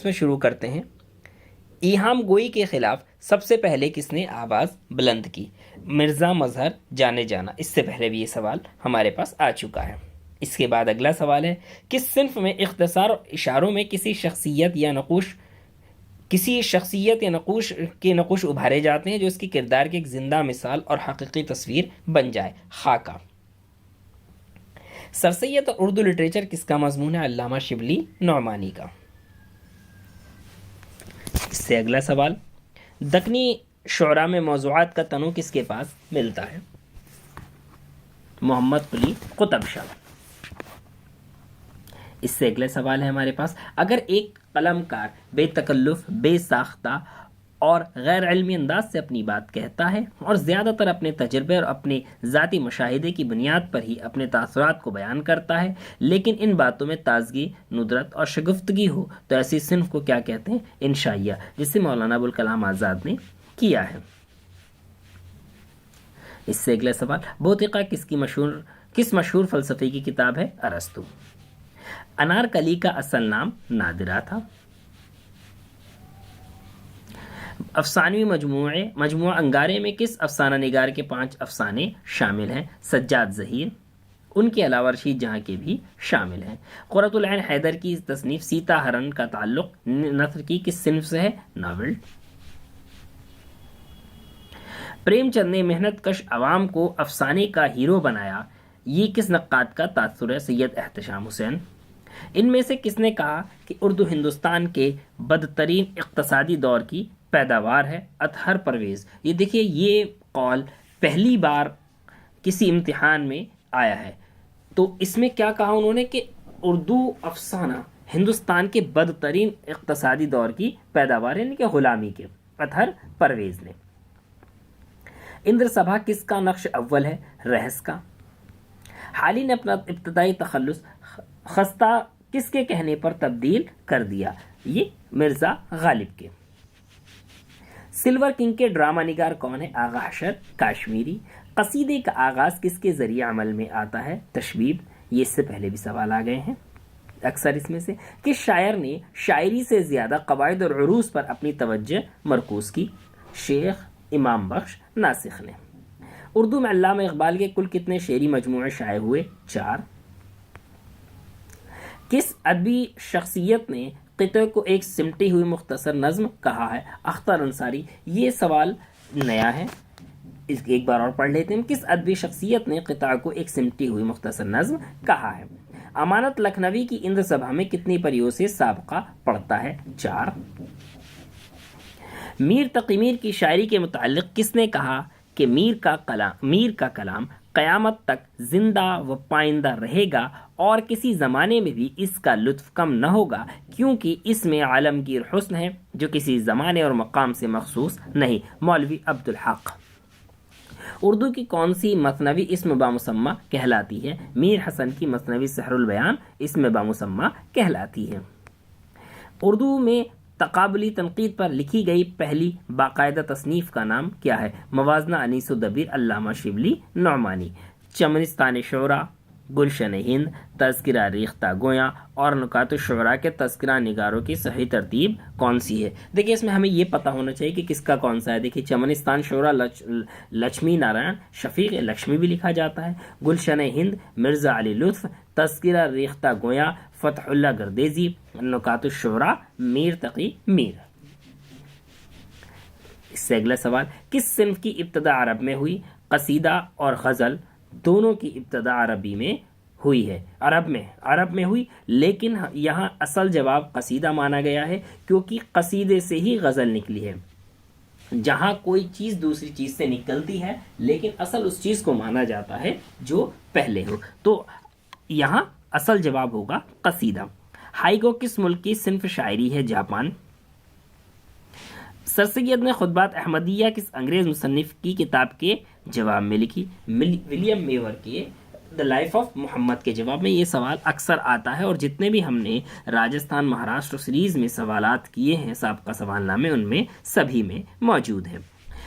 میں شروع کرتے ہیں۔ ایہام گوئی کے خلاف سب سے پہلے کس نے آواز بلند کی؟ مرزا مظہر جانے جانا۔ اس سے پہلے بھی یہ سوال ہمارے پاس آ چکا ہے۔ اس کے بعد اگلا سوال ہے، کس صنف میں اختصار اور اشاروں میں کسی شخصیت یا نقوش کے نقوش ابھارے جاتے ہیں جو اس کی کردار کی ایک زندہ مثال اور حقیقی تصویر بن جائے؟ خاکہ۔ سر سید اور اردو لٹریچر کس کا مضمون ہے؟ علامہ شبلی نعمانی کا۔ اس سے اگلا سوال، دکنی شعراء میں موضوعات کا تنوع کس کے پاس ملتا ہے؟ محمد قلی قطب شاہ۔ اس سے اگلا سوال ہے ہمارے پاس، اگر ایک قلم کار بے تکلف، بے ساختہ اور غیر علمی انداز سے اپنی بات کہتا ہے اور زیادہ تر اپنے تجربے اور اپنے ذاتی مشاہدے کی بنیاد پر ہی اپنے تاثرات کو بیان کرتا ہے، لیکن ان باتوں میں تازگی، ندرت اور شگفتگی ہو، تو ایسی صنف کو کیا کہتے ہیں؟ انشائیہ، جسے مولانا ابوالکلام آزاد نے کیا ہے۔ اس سے اگلا سوال، بوتقہ کس مشہور فلسفے کی کتاب ہے؟ ارسطو۔ انارکلی کا اصل نام نادرہ تھا۔ افسانوی مجموعہ انگارے میں کس افسانہ نگار کے 5 افسانے شامل ہیں؟ سجاد ظہیر۔ ان کے علاوہ رشید جہاں کے بھی شامل ہیں۔ قرۃ العین حیدر کی تصنیف سیتا ہرن کا تعلق نثر کی کس صنف سے ہے؟ ناول۔ پریم چند نے محنت کش عوام کو افسانے کا ہیرو بنایا، یہ کس نقاد کا تاثر ہے؟ سید احتشام حسین۔ ان میں سے کس نے کہا کہ اردو ہندوستان کے بدترین اقتصادی دور کی پیداوار ہے؟ اطہر پرویز۔ یہ دیکھیے، یہ قول پہلی بار کسی امتحان میں آیا ہے، تو اس میں کیا کہا انہوں نے کہ اردو افسانہ ہندوستان کے بدترین اقتصادی دور کی پیداوار ہے، یعنی کہ غلامی کے۔ اطہر پرویز نے۔ اندر سبھا کس کا نقش اول ہے؟ رہس کا۔ حالی نے اپنا ابتدائی تخلص خستہ کس کے کہنے پر تبدیل کر دیا؟ یہ مرزا غالب کے۔ سلور کنگ کے ڈرامہ نگار کون ہے؟ آغا حشر کاشمیری۔ قصیدے کا آغاز کس کے ذریعے عمل میں آتا ہے؟ تشبیب۔ یہ اس سے پہلے بھی سوال آ گئے ہیں اکثر۔ اس میں سے کس شاعر نے شاعری سے زیادہ قواعد اور عروض پر اپنی توجہ مرکوز کی؟ شیخ امام بخش ناسخ نے۔ اردو میں علامہ اقبال کے کل کتنے شعری مجموعے شائع ہوئے؟ 4۔ کس ادبی شخصیت نے قطعے کو ایک سمٹی ہوئی مختصر نظم کہا ہے؟ اختر انصاری۔ یہ سوال نیا ہے، اس ایک بار اور پڑھ لیتے ہیں۔ کس ادبی شخصیت نے قطعہ کو ایک سمٹی ہوئی مختصر نظم کہا ہے؟ امانت لکھنوی کی اندر سبھا میں کتنی پریوں سے سابقہ پڑتا ہے؟ 4۔ میر تقی میر کی شاعری کے متعلق کس نے کہا کہ میر کا کلام قیامت تک زندہ و پائندہ رہے گا اور کسی زمانے میں بھی اس کا لطف کم نہ ہوگا، کیونکہ اس میں عالمگیر حسن ہے جو کسی زمانے اور مقام سے مخصوص نہیں؟ مولوی عبدالحق۔ اردو کی کون سی مثنوی اسم بامسمہ کہلاتی ہے؟ میر حسن کی مثنوی سحر البیان اسم بامسمہ کہلاتی ہے۔ اردو میں تقابلی تنقید پر لکھی گئی پہلی باقاعدہ تصنیف کا نام کیا ہے؟ موازنہ انیس و دبیر علامہ شبلی نعمانی۔ چمنستان شعراء، گلشن ہند، تذکرہ ریختہ گویاں اور نکات الشعراء کے تذکرہ نگاروں کی صحیح ترتیب کون سی ہے؟ دیکھیے، اس میں ہمیں یہ پتہ ہونا چاہیے کہ کس کا کون سا ہے۔ دیکھیے، چمنستان شعراء لکشمی نارائن شفیق، لکشمی بھی لکھا جاتا ہے۔ گلشن ہند مرزا علی لطف، تذکرہ ریختہ گویاں فتح اللہ گردیزی، نکات الشعراء میر تقی میر۔ اس سے اگلا سوال، کس صنف کی ابتدا عرب میں ہوئی؟ قصیدہ اور غزل دونوں کی ابتدا عربی میں ہوئی ہے، عرب میں ہوئی، لیکن یہاں اصل جواب قصیدہ مانا گیا ہے، کیونکہ قصیدے سے ہی غزل نکلی ہے۔ جہاں کوئی چیز دوسری چیز سے نکلتی ہے، لیکن اصل اس چیز کو مانا جاتا ہے جو پہلے ہو، تو یہاں اصل جواب ہوگا قصیدہ۔ ہائیگو کس ملک کی صنف شاعری ہے؟ جاپان۔ سر سید نے خطبات احمدیہ کس انگریز مصنف کی کتاب کے جواب میں لکھی؟ ولیم میور کے دا لائف آف محمد کے جواب میں۔ یہ سوال اکثر آتا ہے، اور جتنے بھی ہم نے راجستھان مہاراشٹر سیریز میں سوالات کیے ہیں سابقہ سوال نامے، ان میں سبھی میں موجود ہیں۔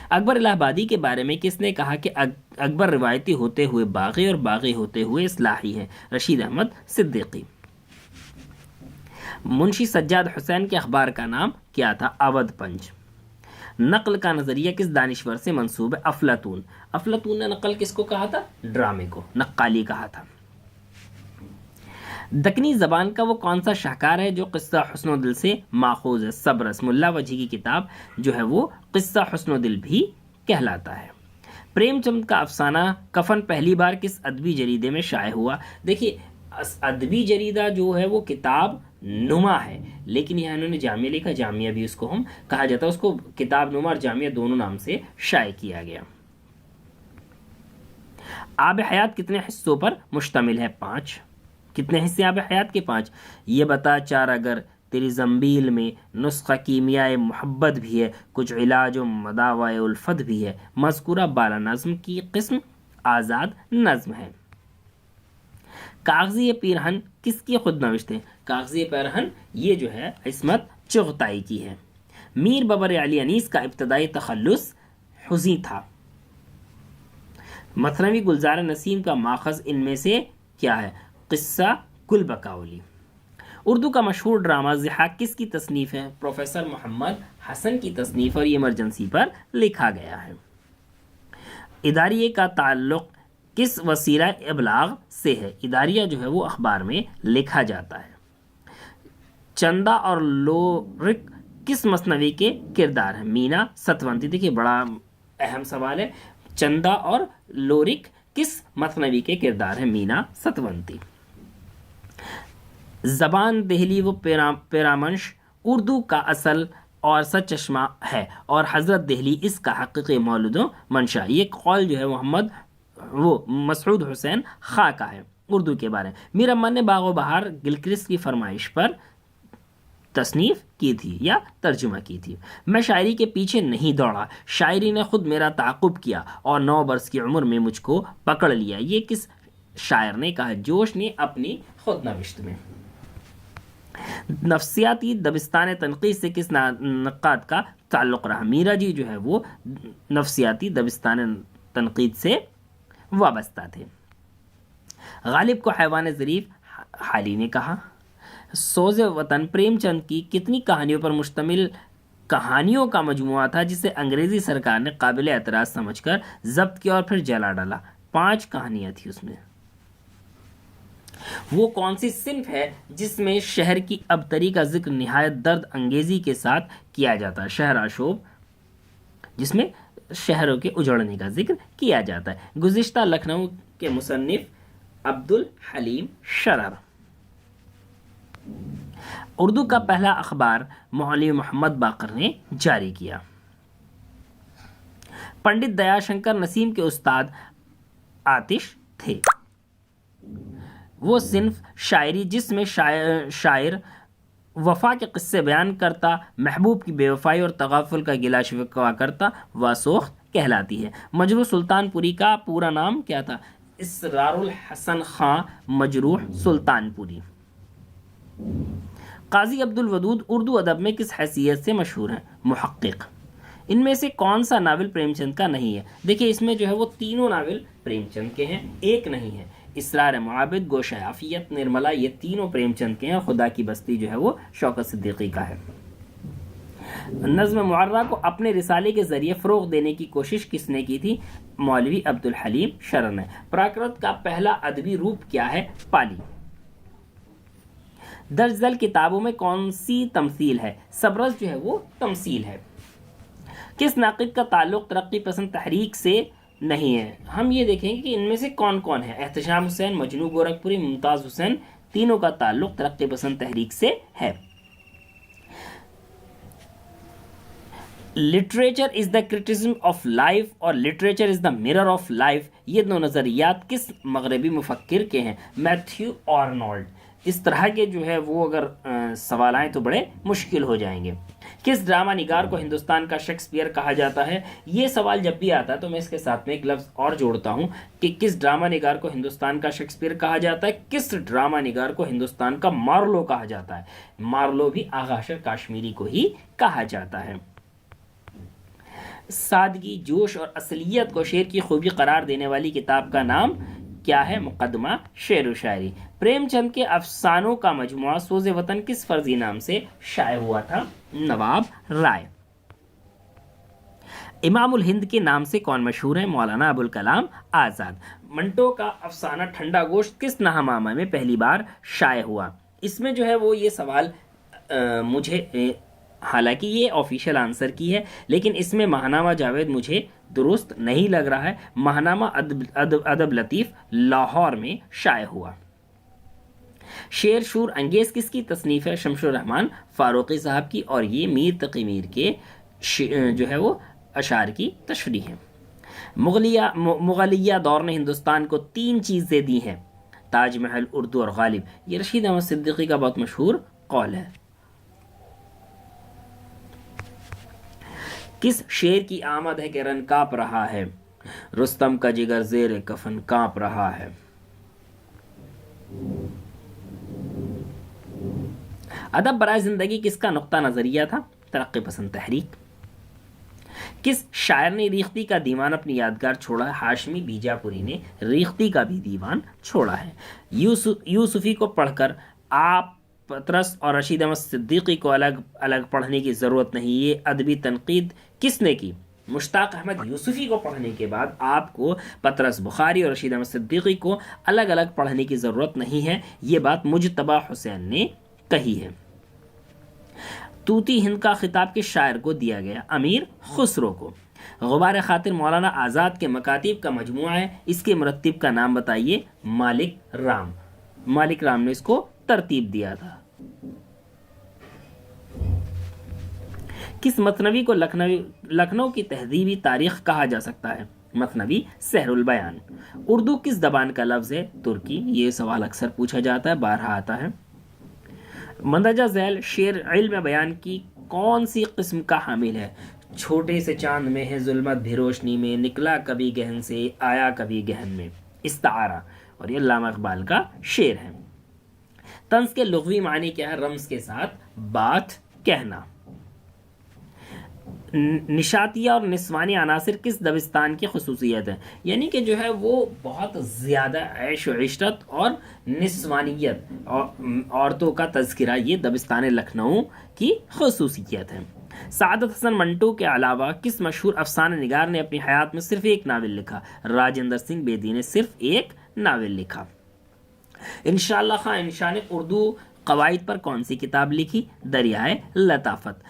اکبر الہ آبادی کے بارے میں کس نے کہا کہ اکبر روایتی ہوتے ہوئے باغی اور باغی ہوتے ہوئے اصلاحی ہے؟ رشید احمد صدیقی۔ منشی سجاد حسین کے اخبار کا نام کیا تھا؟ اودھ پنج۔ نقل کا نظریہ کس دانشور سے منسوب ہے؟ افلاطون۔ افلاطون نے نقل کس کو کہا تھا؟ ڈرامے کو، نقالی کہا تھا۔ دکنی زبان کا وہ کون سا شاہکار ہے جو قصہ حسن و دل سے ماخوذ ہے؟ صبرس۔ ملا وجہی کی کتاب جو ہے وہ قصہ حسن و دل بھی کہلاتا ہے۔ پریم چند کا افسانہ کفن پہلی بار کس ادبی جریدے میں شائع ہوا؟ دیکھیے ادبی جریدہ جو ہے وہ کتاب نما ہے، لیکن یہاں انہوں نے جامعہ لکھا، جامعہ بھی اس کو ہم کہا جاتا ہے، اس کو کتاب نما اور جامعہ دونوں نام سے شائع کیا گیا۔ آب حیات کتنے حصوں پر مشتمل ہے؟ 5۔ کتنے حصے آب حیات کے؟ 5۔ یہ بتا چار اگر تیری زنبیل میں نسخہ کیمیائے محبت بھی ہے، کچھ علاج و مداوائے الفت بھی ہے، مذکورہ بالا نظم کی قسم آزاد نظم ہے۔ کاغذی پیرہن کس کی خود نوشت ہے؟ کاغذی پیرہن یہ جو ہے عصمت چغتائی کی ہے۔ میر ببر علی انیس کا ابتدائی تخلص حزیں تھا۔ مثنوی گلزار نسیم کا ماخذ ان میں سے کیا ہے؟ قصہ گل بکاولی۔ اردو کا مشہور ڈرامہ ضحاک کس کی تصنیف ہے؟ پروفیسر محمد حسن کی تصنیف، اور یہ ایمرجنسی پر لکھا گیا ہے۔ اداریہ کا تعلق کس وسیلہ ابلاغ سے ہے؟ اداریہ جو ہے وہ اخبار میں لکھا جاتا ہے۔ چندہ اور لورک کس مثنوی کے کردار ہیں؟ مینا ستونتی۔ دیکھیے بڑا اہم سوال ہے، چندہ اور لورک کس مثنوی کے کردار ہیں؟ مینا ستونتی۔ زبان دہلی و پیرامنش اردو کا اصل اور سچ چشمہ ہے، اور حضرت دہلی اس کا حقیقی مولد و منشا۔ یہ قول جو ہے مسعود حسین خاں کا ہے اردو کے بارے میں۔ میر امن نے باغ و بہار گلکرست کی فرمائش پر تصنیف کی تھی یا ترجمہ کی تھی۔ میں شاعری کے پیچھے نہیں دوڑا، شاعری نے خود میرا تعاقب کیا اور 9 برس کی عمر میں مجھ کو پکڑ لیا۔ یہ کس شاعر نے کہا؟ جوش نے اپنی خود نوشت میں۔ نفسیاتی دبستان تنقید سے کس نقاد کا تعلق رہا؟ میرا جی جو ہے وہ نفسیاتی دبستان تنقید سے وابستہ تھے۔ غالب کو حیوان ظریف حالی نے کہا۔ سوز وطن پریم چند کی کتنی کہانیوں پر مشتمل کہانیوں کا مجموعہ تھا جسے انگریزی سرکار نے قابل اعتراض سمجھ کر ضبط کیا اور پھر جلا ڈالا؟ 5 کہانیاں تھیں اس میں۔ وہ کون سی صنف ہے جس میں شہر کی ابتری کا ذکر نہایت درد انگیزی کے ساتھ کیا جاتا ہے؟ شہر آشوب، جس میں شہروں کے اجڑنے کا ذکر کیا جاتا ہے۔ گزشتہ لکھنؤ کے مصنف عبدالحلیم شرر۔ اردو کا پہلا اخبار مولوی محمد باقر نے جاری کیا۔ پنڈت دیا شنکر نسیم کے استاد آتش تھے۔ وہ صنف شاعری جس میں شاعر وفا کے قصے بیان کرتا، محبوب کی بے وفائی اور تغافل کا گلہ شکوہ کرتا، واسوخت کہلاتی ہے۔ مجروح سلطان پوری کا پورا نام کیا تھا؟ اسرار الحسن خان مجروح سلطان پوری۔ قاضی عبدالودود اردو ادب میں کس حیثیت سے مشہور ہیں؟ محقق۔ ان میں سے کون سا ناول پریم چند کا نہیں ہے؟ دیکھیے اس میں جو ہے وہ تینوں ناول پریم چند کے ہیں، ایک نہیں ہے۔ اسرار معابد، گوشہ عافیت، نرملا، یہ تینوں پریم چند کے ہیں۔ خدا کی بستی جو ہے وہ شوکت صدیقی کا ہے۔ نظم معرہ کو اپنے رسالے کے ذریعے فروغ دینے کی کوشش کس نے کی تھی؟ مولوی عبدالحلیم شرر نے۔ پراکرت کا پہلا ادبی روپ کیا ہے؟ پالی۔ درج ذیل کتابوں میں کون سی تمثیل ہے؟ سبرس جو ہے وہ تمثیل ہے۔ کس ناقد کا تعلق ترقی پسند تحریک سے نہیں ہے؟ ہم یہ دیکھیں گے کہ ان میں سے کون کون ہے۔ احتشام حسین، مجنو گورکھپوری، ممتاز حسین، تینوں کا تعلق ترقی پسند تحریک سے ہے۔ Literature is the criticism of life اور literature is the mirror of life, یہ دو نظریات کس مغربی مفکر کے ہیں؟ Matthew Arnold. اس طرح کے جو ہے وہ اگر سوال آئیں تو بڑے مشکل ہو جائیں گے۔ کس ڈرامہ نگار کو ہندوستان کا شیکسپیئر کہا جاتا ہے؟ یہ سوال جب بھی آتا ہے تو میں اس کے ساتھ میں ایک لفظ اور جوڑتا ہوں کہ کس ڈرامہ نگار کو ہندوستان کا شیکسپیئر کہا جاتا ہے، کس ڈرامہ نگار کو ہندوستان کا مارلو کہا جاتا ہے۔ مارلو بھی آغا اشر کاشمیری کو ہی کہا جاتا ہے۔ سادگی، جوش اور اصلیت کو شعر کی خوبی قرار دینے والی کتاب کا نام کیا ہے؟ مقدمہ شعر و شاعری۔ پریم چند کے افسانوں کا مجموعہ سوز وطن کس فرضی نام سے شائع ہوا تھا؟ نواب رائے۔ امام الہند کے نام سے کون مشہور ہے؟ مولانا ابوالکلام آزاد۔ منٹو کا افسانہ ٹھنڈا گوشت کس نامہ میں پہلی بار شائع ہوا؟ اس میں جو ہے وہ یہ سوال مجھے حالانکہ یہ آفیشیل آنسر کی ہے، لیکن اس میں ماہنامہ جاوید مجھے درست نہیں لگ رہا ہے۔ ماہنامہ ادب لطیف لاہور میں شائع ہوا۔ شعر شور انگیز کس کی تصنیف ہے؟ شمس الرحمن فاروقی صاحب کی، اور یہ میر تقی میر کے جو ہے وہ اشعار کی تشریح ہے۔ مغلیہ دور نے ہندوستان کو 3 چیزیں دی ہیں: تاج محل، اردو اور غالب۔ یہ رشید احمد صدیقی کا بہت مشہور قول ہے۔ کس شعر کی آمد ہے کہ رن کانپ رہا ہے؟ رستم کا جگر زیر کفن کانپ رہا ہے۔ ادب برائے زندگی کس کا نقطہ نظریہ تھا؟ ترقی پسند تحریک۔ کس شاعر نے ریختی کا دیوان اپنی یادگار چھوڑا ہے؟ ہاشمی بیجاپوری نے ریختی کا بھی دیوان چھوڑا ہے۔ یوسفی کو پڑھ کر آپ پطرس اور رشید احمد صدیقی کو الگ الگ پڑھنے کی ضرورت نہیں، یہ ادبی تنقید کس نے کی؟ مشتاق احمد یوسفی کو پڑھنے کے بعد آپ کو پطرس بخاری اور رشید احمد صدیقی کو الگ الگ پڑھنے کی ضرورت نہیں ہے، یہ بات مجتبی حسین نے کہی ہے۔ طوطی ہند کا خطاب کس شاعر کو دیا گیا؟ امیر خسرو کو۔ غبار خاطر مولانا آزاد کے مکاتیب کا مجموعہ ہے، اس کے مرتب کا نام بتائیے؟ مالک رام۔ مالک رام نے اس کو ترتیب دیا تھا۔ کس مثنوی کو لکھنؤ کی تہذیبی تاریخ کہا جا سکتا ہے؟ مثنوی سحر البیان۔ اردو کس زبان کا لفظ ہے؟ ترکی۔ یہ سوال اکثر پوچھا جاتا ہے، بارہا آتا ہے۔ مندرجہ ذیل شعر علم بیان کی کون سی قسم کا حامل ہے؟ چھوٹے سے چاند میں ہے ظلمت بھی روشنی میں، نکلا کبھی گہن سے آیا کبھی گہن میں۔ استعارہ، اور یہ علامہ اقبال کا شعر ہے۔ طنز کے لغوی معنی کیا ہے؟ رمز کے ساتھ بات کہنا۔ نشاتیہ اور نسوانی عناصر کس دبستان کی خصوصیت ہے؟ یعنی کہ جو ہے وہ بہت زیادہ عیش و عشرت اور نسوانیت اور عورتوں کا تذکرہ، یہ دبستان لکھنؤ کی خصوصیت ہے۔ سعادت حسن منٹو کے علاوہ کس مشہور افسانہ نگار نے اپنی حیات میں صرف ایک ناول لکھا؟ راجندر سنگھ بیدی نے صرف ایک ناول لکھا۔ انشاءاللہ خان انشاء نے اردو قواعد پر کون سی کتاب لکھی؟ دریائے لطافت۔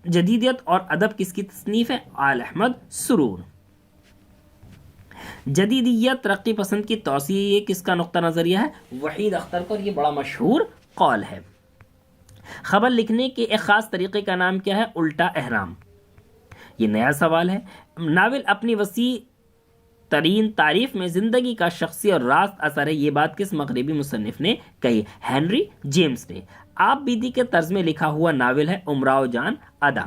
جدیدیت اور ادب کس کی تصنیف ہے؟ آل احمد سرور۔ جدیدیت ترقی پسند کی توسیع، یہ کس کا نقطہ نظریہ ہے؟ وحید اختر کا، اور یہ بڑا مشہور قول ہے۔ خبر لکھنے کے ایک خاص طریقے کا نام کیا ہے؟ الٹا احرام۔ یہ نیا سوال ہے۔ ناول اپنی وسیع ترین تعریف میں زندگی کا شخصی اور راست اثر ہے، یہ بات کس مغربی مصنف نے کہی؟ ہنری جیمز نے۔ آپ بیدی کے طرز میں لکھا ہوا ناول ہے امراؤ جان ادا۔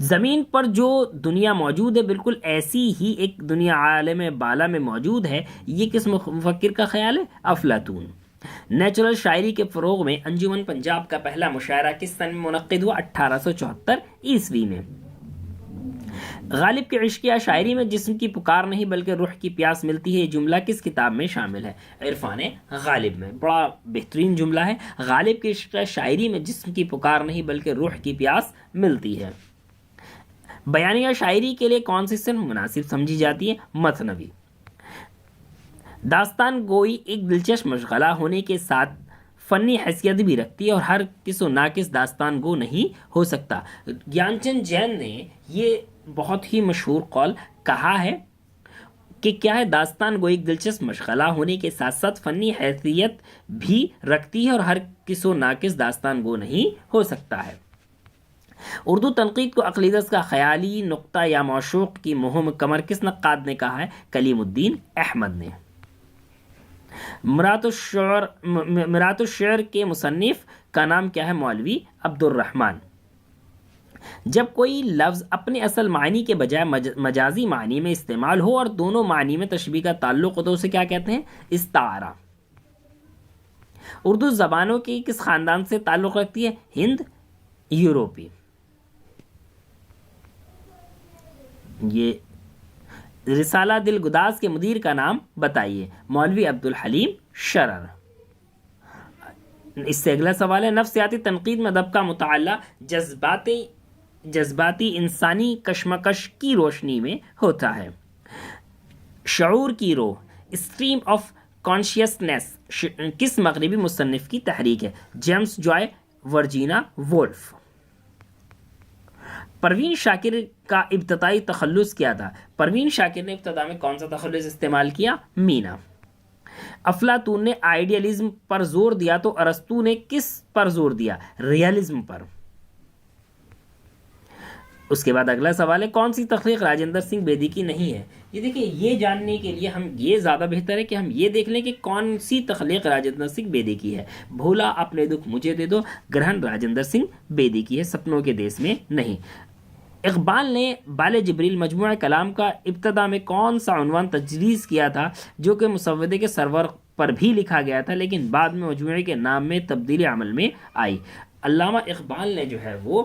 زمین پر جو دنیا موجود ہے بالکل ایسی ہی ایک دنیا عالم بالا میں موجود ہے، یہ کس مفکر کا خیال ہے؟ افلاطون۔ نیچرل شاعری کے فروغ میں انجمن پنجاب کا پہلا مشاعرہ کس سن میں منعقد ہوا؟ 1874 عیسوی میں۔ غالب کے عشقیہ شاعری میں جسم کی پکار نہیں بلکہ روح کی پیاس ملتی ہے، یہ جملہ کس کتاب میں شامل ہے؟ عرفان غالب میں۔ بڑا بہترین جملہ ہے۔ غالب کی عشقیہ شاعری میں جسم کی پکار نہیں بلکہ روح کی پیاس ملتی ہے۔ بیانیہ شاعری کے لیے کون سی صنف مناسب سمجھی جاتی ہے؟ مثنوی۔ داستان گوئی ایک دلچسپ مشغلہ ہونے کے ساتھ فنی حیثیت بھی رکھتی ہے، اور ہر کس و ناقص داستان گو نہیں ہو سکتا۔ گیان چند جین نے یہ بہت ہی مشہور قول کہا ہے کہ کیا ہے؟ داستان گو ایک دلچسپ مشغلہ ہونے کے ساتھ ساتھ فنی حیثیت بھی رکھتی ہے، اور ہر کس و ناقص داستان گو نہیں ہو سکتا ہے۔ اردو تنقید کو عقیدت کا خیالی نقطہ یا معشوق کی مہم کمر کس نقاد نے کہا ہے؟ کلیم الدین احمد نے۔ مرات الشعر کے مصنف کا نام کیا ہے؟ مولوی عبد الرحمن۔ جب کوئی لفظ اپنے اصل معنی کے بجائے مجازی معنی میں استعمال ہو اور دونوں معنی میں تشبیہ کا تعلق ہو تو اسے کیا کہتے ہیں؟ استعارہ۔ اردو زبانوں کی کس خاندان سے تعلق رکھتی ہے؟ ہند یورپی۔ یہ رسالہ دل گداز کے مدیر کا نام بتائیے، مولوی عبدالحلیم شرر۔ اس سے اگلا سوال ہے، نفسیاتی تنقید میں ادب کا مطالعہ جذباتی انسانی کشمکش کی روشنی میں ہوتا ہے۔ شعور کی روح، اسٹریم آف کانشیسنیس، کس مغربی مصنف کی تحریک ہے؟ James Joyce, Virginia Woolf. Parveen Shakir کا ابتدائی تخلص کیا تھا؟ پروین شاکر نے ابتدا میں کون سا تخلص استعمال کیا؟ مینا۔ افلاطون نے آئیڈیالزم پر زور دیا تو ارسطو نے کس پر زور دیا؟ ریئلزم پر۔ اس کے بعد اگلا سوال ہے، کون سی تخلیق راجندر سنگھ بیدی کی نہیں ہے؟ یہ دیکھیں، یہ جاننے کے لیے ہم یہ زیادہ بہتر ہے کہ ہم یہ دیکھ لیں کہ کون سی تخلیق راجندر سنگھ بیدی کی ہے۔ بھولا اپنے دکھ مجھے دے دو گرہن راجندر سنگھ بیدی کی ہے، سپنوں کے دیس میں نہیں۔ اقبال نے بال جبریل مجموعہ کلام کا ابتدا میں کون سا عنوان تجویز کیا تھا جو کہ مسودے کے سرور پر بھی لکھا گیا تھا لیکن بعد میں مجموعے کے نام میں تبدیلی عمل میں آئی؟ علامہ اقبال نے جو ہے وہ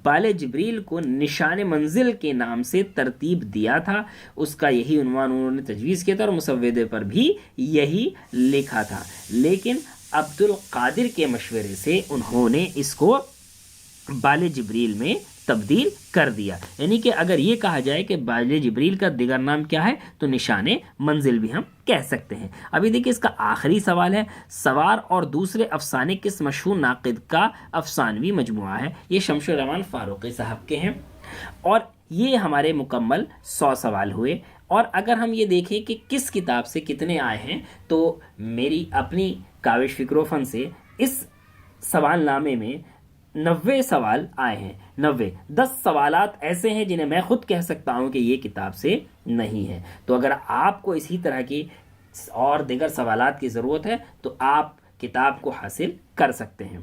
بال جبریل کو نشان منزل کے نام سے ترتیب دیا تھا، اس کا یہی عنوان انہوں نے تجویز کیا تھا اور مسودے پر بھی یہی لکھا تھا، لیکن عبد القادر کے مشورے سے انہوں نے اس کو بال جبریل میں تبدیل کر دیا۔ یعنی کہ اگر یہ کہا جائے کہ بال جبریل کا دیگر نام کیا ہے تو نشان منزل بھی ہم کہہ سکتے ہیں۔ ابھی دیکھیں اس کا آخری سوال ہے، سوار اور دوسرے افسانے کس مشہور ناقد کا افسانوی مجموعہ ہے؟ یہ شمس الرحمن فاروقی صاحب کے ہیں، اور یہ ہمارے مکمل 100 سوال ہوئے۔ اور اگر ہم یہ دیکھیں کہ کس کتاب سے کتنے آئے ہیں تو میری اپنی کاوش فکر و فن سے اس سوال نامے میں 90 سوال آئے ہیں۔ 10 سوالات ایسے ہیں جنہیں میں خود کہہ سکتا ہوں کہ یہ کتاب سے نہیں ہے۔ تو اگر آپ کو اسی طرح کی اور دیگر سوالات کی ضرورت ہے تو آپ کتاب کو حاصل کر سکتے ہیں۔